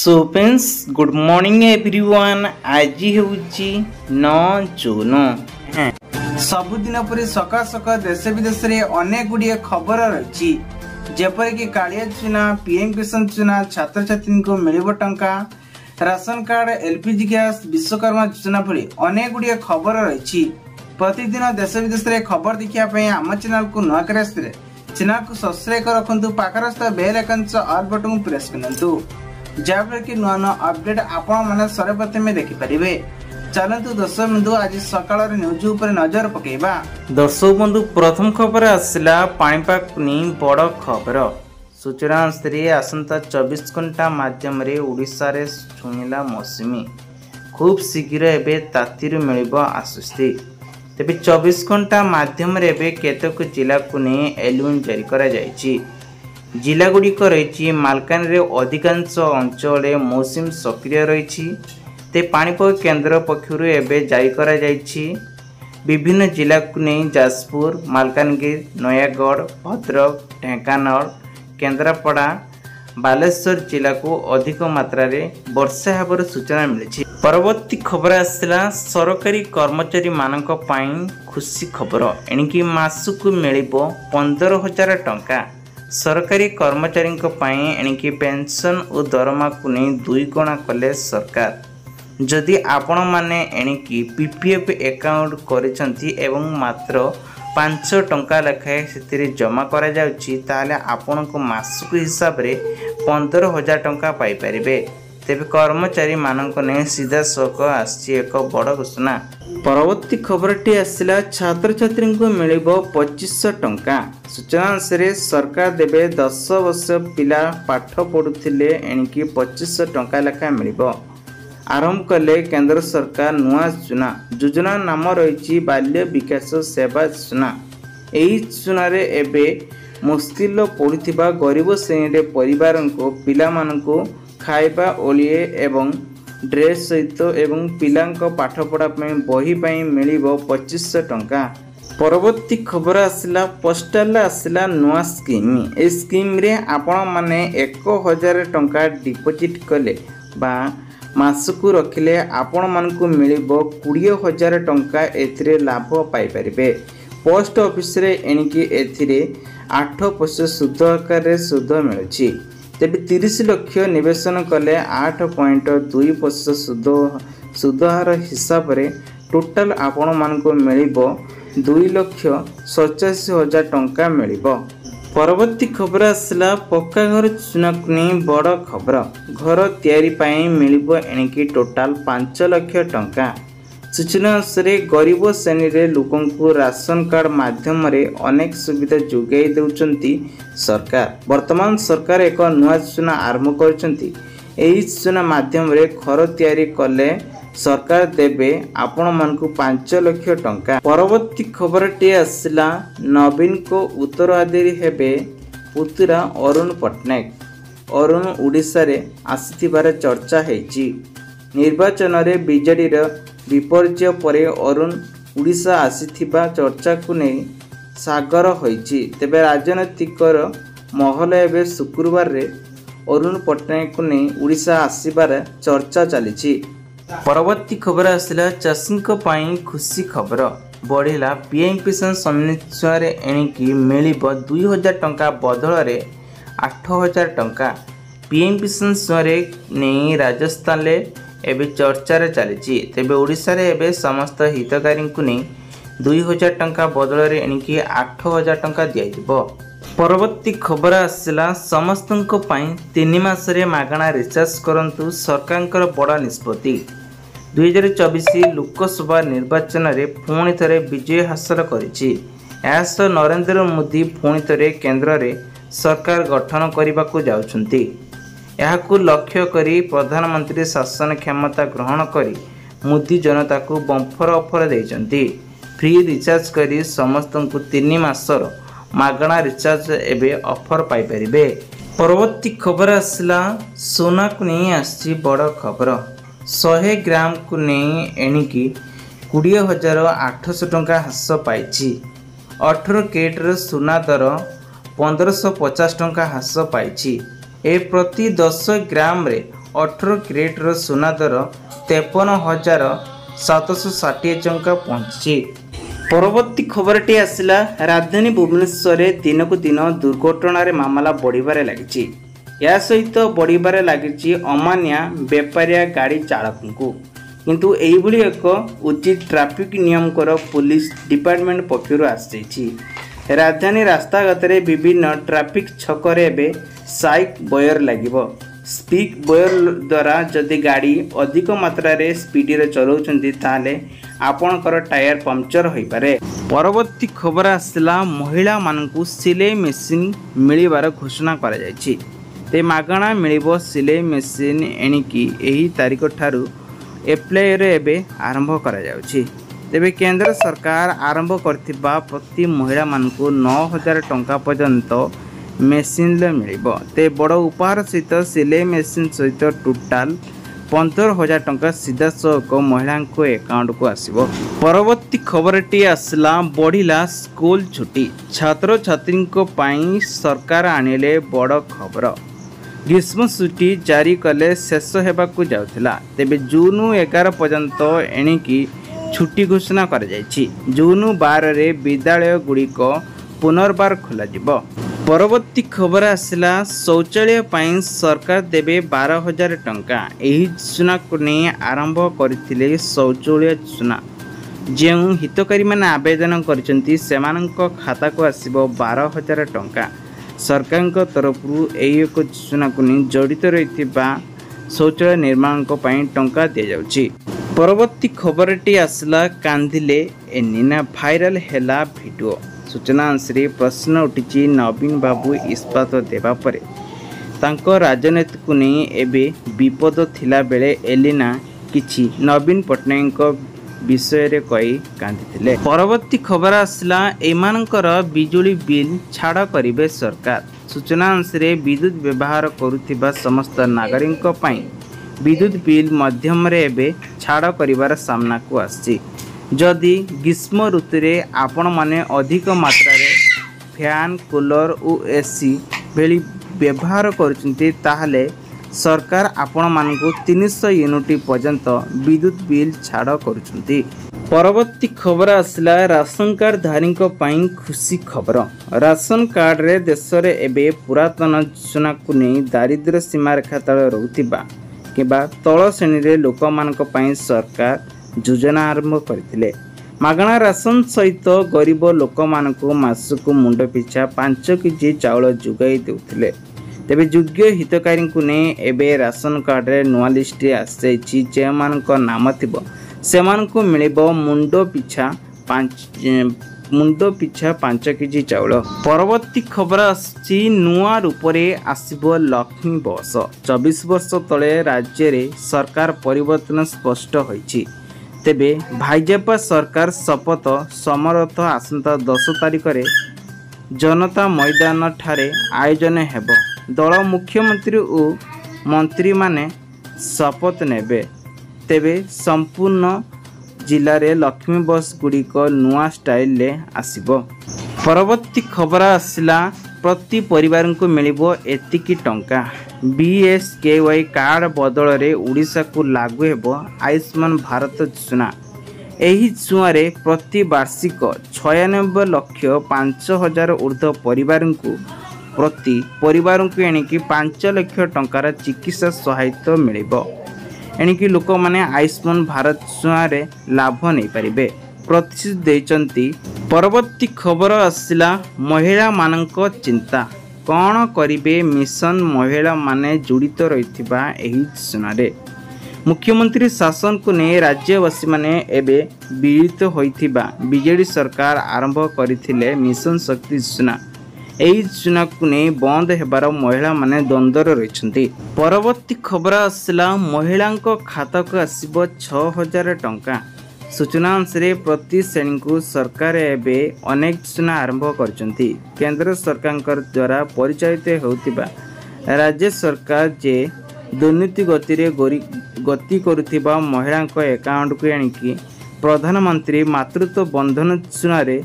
So friends good morning everyone. आज होची 9 जून। सबुदिन पर सका सका देश विदेश रे अनेक गुड़िए खबर रही जेपर कि कालिया चुना पीएम किसान चुना छात्र छात्री को मिलिब टंका ration card LPG gas Vishwakarma योजना भली अनेक गुड़िए खबर रही। प्रतिदिन देश विदेश रे खबर देखा आम चैनल को नुआ कर चैनल को सब्सक्राइब रखु पाखरस्थ bell icon all button press करंतु जहाँफल कि नुआ नुआ अपडेट आपण मैंने सर्वप्रथम देखिपारे। चलतु दर्शक बंधु आज सकाल न्यूज उपर नजर पकेबा। दर्शक बंधु प्रथम खबर आसला पाणीपाग नहीं बड़ खबर। सूचना अनुसार आसंता 24 घंटा माध्यम ओडिशा रे छुईला मौसुमी खूब शीघ्र एवं ताती मिल आश्वस्ति। तेज 24 घंटा माध्यम केतक जिला को नहीं एलर्ट जारी करा जायछि। जिला गुड़िक रही मालकानगिरी अधिकांश अंचल मौसुमी सक्रिय रही। ते पाणीपाग केन्द्र पक्षर एवं जारी करा जायछि। विभिन्न जिला को नहीं जाजपुर मालकानगिरी नयागढ़ भद्रक ढेंकानाल केन्द्रापड़ा बालेश्वर जिला को अधिक मात्रा वर्षा होवर सूचना मिली। परवर्ती खबर आसला सरकारी कर्मचारी मानक पाई खुशी खबर। एणिकी मासक मिल 15,000 टंका। सरकारी कर्मचारी एणिकी पेंशन और दरमा को नहीं 2 गुणा कले सरकार। जदि आपण माने एणिकी पीपीएफ अकाउंट करिसंती एवं मात्र 5 टंका लेखाएं से जमा करा जाउची ताले आपण को मासक हिसाब रे 15,000 टंका पाई परिबे। तेबे कर्मचारी मानक ने सीधा सक आसी एक बड़ घोषणा। परवर्ती खबरटी आसला छात्र छात्री को मिल 2500 टंका। सूचना अनुसार सरकार देवे 10 वर्ष पिला पाठ पढ़ुले एणिकी 2500 टंका लेखा मिल आरंभ कले केंद्र सरकार नुआ योजना नाम रही बाल्य विकास सेवा योजना। यही योजना एबे मुस्किल पड़ुथिबा गरीब श्रेणी परिवार को पिला मानको खाइबा ओलिए एवं ड्रेस सहित एवं पिलांको पाठ पढ़ा बही मिल 2500 टंका। परवर्ती खबर आसला पोस्टाल आसला नुआ स्कीम। ए स्कीम रे आपण माने 1000 टंका डिपोजिट कले बा मासकू रखिले आपण मानकू मिल 20,000 टंका एथिरे लाभ पाई परिबे। पोस्ट ऑफिस रे एणिकी एथिरे 8% सुध आकार सुध मिलुछि। तेबे 30 लाख निवेशन कले 8.2% सुध हार हिसाब रे टोटाल आपण मानकू मिल 2,87,000 टंका मिल। परवर्ती खबर आसला पक्का घर योजना को नहीं बड़ खबर। घर तैयारी पाई मिल एणिकी टोटाल 5 लाख टंका। सूचना अनुसार गरीब श्रेणी रे लोकों को राशन कार्ड माध्यम रे अनेक सुविधा जोगाई देउचंती सरकार। वर्तमान सरकार एक नुआ योजना आरंभ करचंती। एही योजना माध्यम रे घर तैयारी कले सरकार देवे आपण मानकू 5 लाख टंका। परवर्ती खबर टी आसला नवीन को उत्तराधिकारी हेबे पुतुरा अरुण पट्टनायक। अरुण ओडिशा रे आसीथिबार चर्चा हेची। निर्वाचन रे बीजेडी रो विपर्जय परे अरुण ओडिशा आसीथिबा चर्चा को नहीं सागर होईची। तेबे राजनैतिक महल एवं शुक्रवार रे अरुण पट्टनायक को नहीं ओडिशा आसीबार चर्चा चली। परवर्ती खबर आसला चाषी खुशी खबर। बढ़ला पीएम किसान सम्मान एणिकी मिल 2,000 टंका बदल 8,000 टंका। पीएम किसान नहीं राजस्थान एवं चर्चार चली। तेबे ओडिशा रे एबे समस्त हितकारी को नहीं 2,000 टंका बदल एणिकी 8,000 टंका दिया। परवर्ती खबर आसला समस्त 3 मासरे मागणा रिचार्ज करंतु सरकार बड़ा निष्पत्ति। 2024 लोकसभा निर्वाचन रे पुणी थरे विजय हासिल करिछि। यासह नरेंद्र मोदी पुणी थरे केंद्र रे सरकार गठन करने को जाउछंती। याकू लक्ष्य करी प्रधानमंत्री शासन क्षमता ग्रहण करी मोदी जनता को बंफर ऑफर देइछंती। फ्री रिचार्ज करी समस्त 3 मासर मागणा रिचार्ज एबे ऑफर पाई परिबे। परवर्ती खबर आसला सोना को नहीं आसी बड़ खबर। 100 ग्राम को नहीं एणिकी 20,800 टंका ह्रास पाई। 18 कैरेट सोना दर 1550 टंका ह्रास पाई। ए प्रति 10 ग्राम रे 18 କ୍ୟାରେଟ୍ର ସୁନା ଦର 53,760 ଟଙ୍କା ପହଞ୍ଚିଛି। ପରବର୍ତ୍ତୀ ଖବରଟି ଆସିଲା ରାଜଧାନୀ ଭୁବନେଶ୍ୱରରେ ଦିନକୁ ଦିନ ଦୁର୍ଘଟଣାରେ ମାମଲା ବଢ଼ିବାରେ ଲାଗିଛି। ଏହା ସହିତ ବଢ଼ିବାରେ ଲାଗିଛି ଅମାନିଆ ବେପାରିଆ ଗାଡ଼ି ଚାଳକଙ୍କୁ। କିନ୍ତୁ ଏହିଭଳି ଏକ ଉଚିତ ଟ୍ରାଫିକ୍ ନିୟମର ପୁଲିସ ଡିପାର୍ଟମେଣ୍ଟ ପକ୍ଷରୁ ଆସିଯାଇଛି। ରାଜଧାନୀ ରାସ୍ତାଘାଟରେ ବିଭିନ୍ନ ଟ୍ରାଫିକ୍ ଛକରେ ଏବେ ସାଇକ୍ ବୟର ଲାଗିବ। ସ୍ପିକ୍ ବୟର ଦ୍ୱାରା ଯଦି ଗାଡ଼ି ଅଧିକ ମାତ୍ରାରେ ସ୍ପିଡ଼ରେ ଚଲାଉଛନ୍ତି ତାହେଲେ ଆପଣଙ୍କର ଟାୟାର ପମ୍ପଚର ହୋଇପାରେ। ପରବର୍ତ୍ତୀ ଖବର ଆସିଲା ମହିଳାମାନଙ୍କୁ ସିଲେଇ ମେସିନ୍ ମିଳିବାର ଘୋଷଣା କରାଯାଇଛି। ତେ ମାଗଣା ମିଳିବ ସିଲେଇ ମେସିନ୍। ଏଣିକି ଏହି ତାରିଖ ଠାରୁ ଏପ୍ଲାଇରେ ଏବେ ଆରମ୍ଭ କରାଯାଉଛି। ତେବେ କେନ୍ଦ୍ର ସରକାର ଆରମ୍ଭ କରିଥିବା ପ୍ରତି ମହିଳାମାନଙ୍କୁ 9,000 ଟଙ୍କା ପର୍ଯ୍ୟନ୍ତ ମେସିନ୍ରେ ମିଳିବ। ତେ ବଡ଼ ଉପହାର ସହିତ ସିଲେଇ ମେସିନ୍ ସହିତ ଟୋଟାଲ 15,000 ଟଙ୍କା ସିଧାସଳଖ ମହିଳାଙ୍କ ଆକାଉଣ୍ଟକୁ ଆସିବ। ପରବର୍ତ୍ତୀ ଖବରଟି ଆସିଲା ବଢ଼ିଲା ସ୍କୁଲ ଛୁଟି। ଛାତ୍ରଛାତ୍ରୀଙ୍କ ପାଇଁ ସରକାର ଆଣିଲେ ବଡ଼ ଖବର। ଗ୍ରୀଷ୍ମ ଛୁଟି ଜାରି କଲେ ଶେଷ ହେବାକୁ ଯାଉଥିଲା। ତେବେ ଜୁନ୍ 11 ପର୍ଯ୍ୟନ୍ତ ଏଣିକି ଛୁଟି ଘୋଷଣା କରାଯାଇଛି। ଜୁନ୍ 12ରେ ବିଦ୍ୟାଳୟଗୁଡ଼ିକ ପୁନର୍ବାର ଖୋଲାଯିବ। ପରବର୍ତ୍ତୀ ଖବର ଆସିଲା ଶୌଚାଳୟ ପାଇଁ ସରକାର ଦେବେ 12,000 ଟଙ୍କା। ଏହି ଯୋଜନାକୁ ନେଇ ଆରମ୍ଭ କରିଥିଲେ ଶୌଚାଳୟ ଯୋଜନା। ଯେଉଁ ହିତକାରୀମାନେ ଆବେଦନ କରିଛନ୍ତି ସେମାନଙ୍କ ଖାତାକୁ ଆସିବ 12,000 ଟଙ୍କା। ସରକାରଙ୍କ ତରଫରୁ ଏହି ଏକ ଯୋଜନାକୁ ନେଇ ଜଡ଼ିତ ରହିଥିବା ଶୌଚାଳୟ ନିର୍ମାଣଙ୍କ ପାଇଁ ଟଙ୍କା ଦିଆଯାଉଛି। ପରବର୍ତ୍ତୀ ଖବରଟି ଆସିଲା କାନ୍ଦିଲେ ଏନିନା ଭାଇରାଲ ହେଲା ଭିଡ଼ିଓ। ସୂଚନା ଅନୁସାରେ ପ୍ରଶ୍ନ ଉଠିଛି ନବୀନ ବାବୁ ଇସ୍ତଫା ଦେବା ପରେ ତାଙ୍କ ରାଜନୀତିକୁ ନେଇ ଏବେ ବିପଦ ଥିଲାବେଳେ ଏଲିନା କିଛି ନବୀନ ପଟ୍ଟନାୟକଙ୍କ ବିଷୟରେ କହି କାନ୍ଦିଥିଲେ। ପରବର୍ତ୍ତୀ ଖବର ଆସିଲା ଏମାନଙ୍କର ବିଜୁଳି ବିଲ୍ ଛାଡ଼ କରିବେ ସରକାର। ସୂଚନା ଅନୁସାରେ ବିଦ୍ୟୁତ୍ ବ୍ୟବହାର କରୁଥିବା ସମସ୍ତ ନାଗରିକଙ୍କ ପାଇଁ ବିଦ୍ୟୁତ୍ ବିଲ୍ ମାଧ୍ୟମରେ ଏବେ ଛାଡ଼ କରିବାର ସାମ୍ନାକୁ ଆସିଛି। ଯଦି ଗ୍ରୀଷ୍ମ ଋତୁରେ ଆପଣମାନେ ଅଧିକ ମାତ୍ରାରେ ଫ୍ୟାନ୍ କୁଲର ଓ ଏସି ଭଳି ବ୍ୟବହାର କରୁଛନ୍ତି ତାହେଲେ ସରକାର ଆପଣମାନଙ୍କୁ 300 ୟୁନିଟ୍ ପର୍ଯ୍ୟନ୍ତ ବିଦ୍ୟୁତ୍ ବିଲ୍ ଛାଡ଼ କରୁଛନ୍ତି। ପରବର୍ତ୍ତୀ ଖବର ଆସିଲା ରାସନ କାର୍ଡ ଧାରୀଙ୍କ ପାଇଁ ଖୁସି ଖବର। ରାସନ କାର୍ଡରେ ଦେଶରେ ଏବେ ପୁରାତନ ଯୋଜନାକୁ ନେଇ ଦାରିଦ୍ର୍ୟ ସୀମାରେଖା ତଳେ ରହୁଥିବା କିମ୍ବା ତଳ ଶ୍ରେଣୀରେ ଲୋକମାନଙ୍କ ପାଇଁ ସରକାର ଯୋଜନା ଆରମ୍ଭ କରିଥିଲେ। ମାଗଣା ରାସନ ସହିତ ଗରିବ ଲୋକମାନଙ୍କୁ ମାସକୁ ମୁଣ୍ଡ ପିଛା 5 କେଜି ଚାଉଳ ଯୋଗାଇ ଦେଉଥିଲେ। ତେବେ ଯୋଗ୍ୟ ହିତକାରୀଙ୍କୁ ନେଇ ଏବେ ରାସନ କାର୍ଡରେ ନୂଆ ଲିଷ୍ଟ ଆସିଯାଇଛି। ଯେଉଁମାନଙ୍କ ନାମ ଥିବ ସେମାନଙ୍କୁ ମିଳିବ ମୁଣ୍ଡ ପିଛା 5 କେଜି ଚାଉଳ। ପରବର୍ତ୍ତୀ ଖବର ଆସିଛି ନୂଆ ରୂପରେ ଆସିବ ଲକ୍ଷ୍ମୀ ବସ୍। 24 ବର୍ଷ ତଳେ ରାଜ୍ୟରେ ସରକାର ପରିବର୍ତ୍ତନ ସ୍ପଷ୍ଟ ହୋଇଛି। ତେବେ ଭାଜପା ସରକାର ଶପଥ ସମାରୋହ ଆସନ୍ତା 10 ତାରିଖରେ ଜନତା ମଇଦାନ ଠାରେ ଆୟୋଜନ ହେବ। ଦଳ ମୁଖ୍ୟମନ୍ତ୍ରୀ ଓ ମନ୍ତ୍ରୀମାନେ ଶପଥ ନେବେ। ତେବେ ସମ୍ପୂର୍ଣ୍ଣ ଜିଲ୍ଲାରେ ଲକ୍ଷ୍ମୀ ବସ୍ ଗୁଡ଼ିକ ନୂଆ ଷ୍ଟାଇଲରେ ଆସିବ। ପରବର୍ତ୍ତୀ ଖବର ଆସିଲା ପ୍ରତି ପରିବାରଙ୍କୁ ମିଳିବ ଏତିକି ଟଙ୍କା। BSKY କାର୍ଡ ବଦଳରେ ଓଡ଼ିଶାକୁ ଲାଗୁ ହେବ ଆୟୁଷ୍ମାନ ଭାରତ ଯୋଜନା। ଏହି ଯୋଜନାରେ ପ୍ରତି ବାର୍ଷିକ 96,05,000 ଉର୍ଦ୍ଧ୍ୱ ପରିବାରଙ୍କୁ ପ୍ରତି ପରିବାରଙ୍କୁ ଏଣିକି 5 ଲକ୍ଷ ଟଙ୍କାର ଚିକିତ୍ସା ସହାୟତା ମିଳିବ। ଏଣିକି ଲୋକମାନେ ଆୟୁଷ୍ମାନ ଭାରତ ଯୋଜନାରେ ଲାଭ ନେଇପାରିବେ ପ୍ରତିଶ୍ରୁତି ଦେଇଛନ୍ତି। ପରବର୍ତ୍ତୀ ଖବର ଆସିଲା ମହିଳାମାନଙ୍କ ଚିନ୍ତା କ'ଣ କରିବେ ମିଶନ ମହିଳାମାନେ ଜଡ଼ିତ ରହିଥିବା ଏହି ଯୋଜନାରେ। ମୁଖ୍ୟମନ୍ତ୍ରୀ ଶାସନକୁ ନେଇ ରାଜ୍ୟବାସୀମାନେ ଏବେ ବିରକ୍ତ ହୋଇଥିବା ବିଜେଡି ସରକାର ଆରମ୍ଭ କରିଥିଲେ ମିଶନ ଶକ୍ତି ଯୋଜନା। ଏହି ଯୋଜନାକୁ ନେଇ ବନ୍ଦ ହେବାର ମହିଳାମାନେ ଦ୍ୱନ୍ଦ୍ୱରେ ରହିଛନ୍ତି। ପରବର୍ତ୍ତୀ ଖବର ଆସିଲା ମହିଳାଙ୍କ ଖାତାକୁ ଆସିବ 6,000 ଟଙ୍କା। ସୂଚନା ଅନୁସାରେ ପ୍ରତି ଶ୍ରେଣୀକୁ ସରକାର ଏବେ ଅନେକ ଯୋଜନା ଆରମ୍ଭ କରିଛନ୍ତି। କେନ୍ଦ୍ର ସରକାରଙ୍କ ଦ୍ୱାରା ପରିଚାଳିତ ହେଉଥିବା ରାଜ୍ୟ ସରକାର ଯେ ଦୁର୍ନୀତି ଗତି କରୁଥିବା ମହିଳାଙ୍କ ଆକାଉଣ୍ଟକୁ ଆଣିକି ପ୍ରଧାନମନ୍ତ୍ରୀ ମାତୃତ୍ୱ ବନ୍ଧନ ଯୋଜନାରେ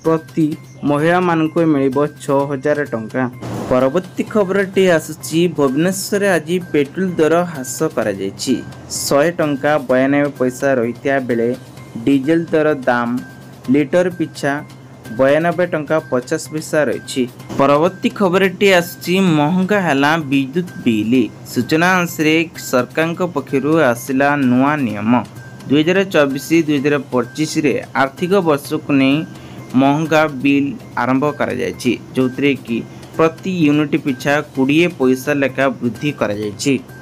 ପ୍ରତି ମହିଳାମାନଙ୍କୁ ମିଳିବ 6,000 ଟଙ୍କା। परवर्ती खबरटी आसुची भुवनेश्वर आज पेट्रोल दर ह्रास कर 100 टंका 92 पैसा रही बेले डीजेल दर दाम लिटर पिछा 92 टंका 50 पैसा रही। परवर्ती खबरटी आसुची महंगा हैला विद्युत बिल। सूचना अनुसार सरकार पक्षरु आसिला नुआ नियम 2024-2025 रे आर्थिक वर्ष को नहीं महंगा बिल आरंभ कर जो कि प्रति यूनिट पिछा 20 पैसा लेखा वृद्धि कर।